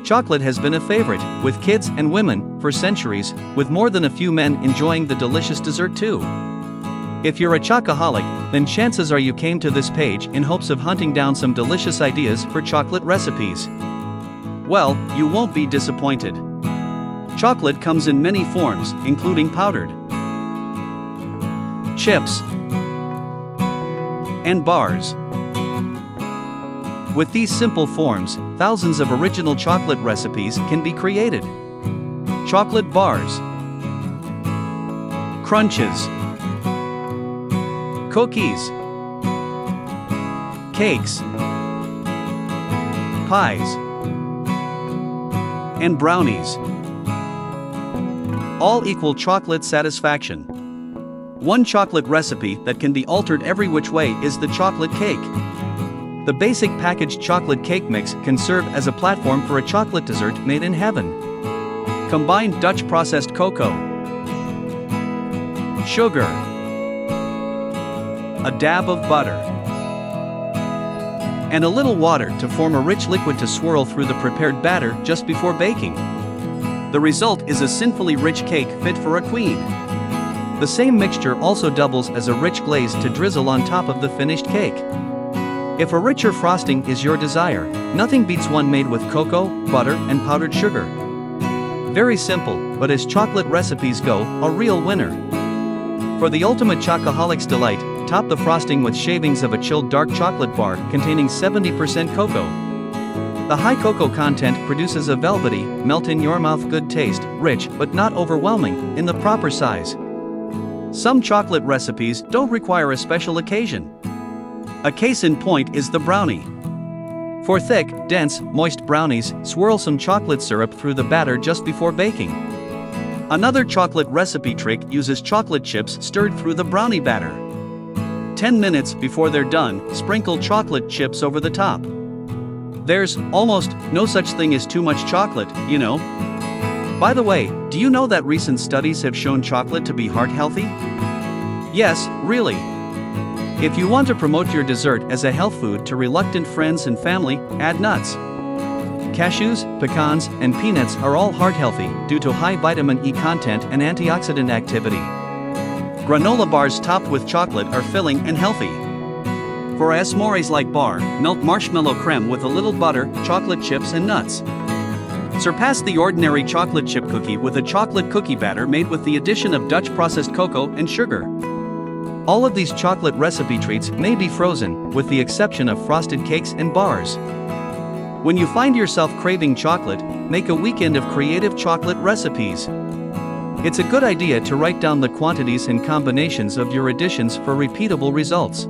Chocolate has been a favorite, with kids and women, for centuries, with more than a few men enjoying the delicious dessert too. If you're a chocoholic, then chances are you came to this page in hopes of hunting down some delicious ideas for chocolate recipes. Well, you won't be disappointed. Chocolate comes in many forms, including powdered, chips, and bars. With these simple forms, thousands of original chocolate recipes can be created. Chocolate bars, crunches, cookies, cakes, pies, and brownies all equal chocolate satisfaction. One chocolate recipe that can be altered every which way is the chocolate cake. The basic packaged chocolate cake mix can serve as a platform for a chocolate dessert made in heaven. Combine Dutch processed cocoa, sugar, a dab of butter, and a little water to form a rich liquid to swirl through the prepared batter just before baking. The result is a sinfully rich cake fit for a queen. The same mixture also doubles as a rich glaze to drizzle on top of the finished cake. If a richer frosting is your desire, nothing beats one made with cocoa, butter, and powdered sugar. Very simple, but as chocolate recipes go, a real winner. For the ultimate chocoholic's delight, top the frosting with shavings of a chilled dark chocolate bar containing 70% cocoa. The high cocoa content produces a velvety, melt-in-your-mouth good taste, rich but not overwhelming, in the proper size. Some chocolate recipes don't require a special occasion. A case in point is the brownie. For thick, dense, moist brownies, swirl some chocolate syrup through the batter just before baking. Another chocolate recipe trick uses chocolate chips stirred through the brownie batter. 10 minutes before they're done, sprinkle chocolate chips over the top. There's almost no such thing as too much chocolate, you know. By the way, do you know that recent studies have shown chocolate to be heart healthy? Yes, really. If you want to promote your dessert as a health food to reluctant friends and family, add nuts. Cashews, pecans, and peanuts are all heart healthy due to high vitamin E content and antioxidant activity. Granola bars topped with chocolate are filling and healthy. For a s'mores-like bar, melt marshmallow creme with a little butter, chocolate chips and nuts. Surpass the ordinary chocolate chip cookie with a chocolate cookie batter made with the addition of Dutch processed cocoa and sugar. All of these chocolate recipe treats may be frozen, with the exception of frosted cakes and bars. When you find yourself craving chocolate, make a weekend of creative chocolate recipes. It's a good idea to write down the quantities and combinations of your additions for repeatable results.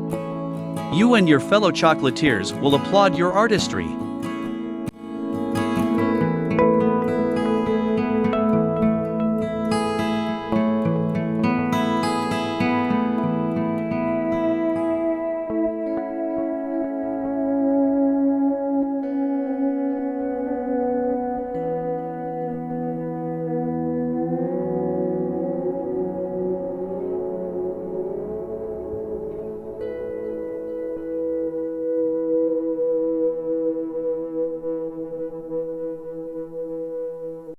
You and your fellow chocolatiers will applaud your artistry.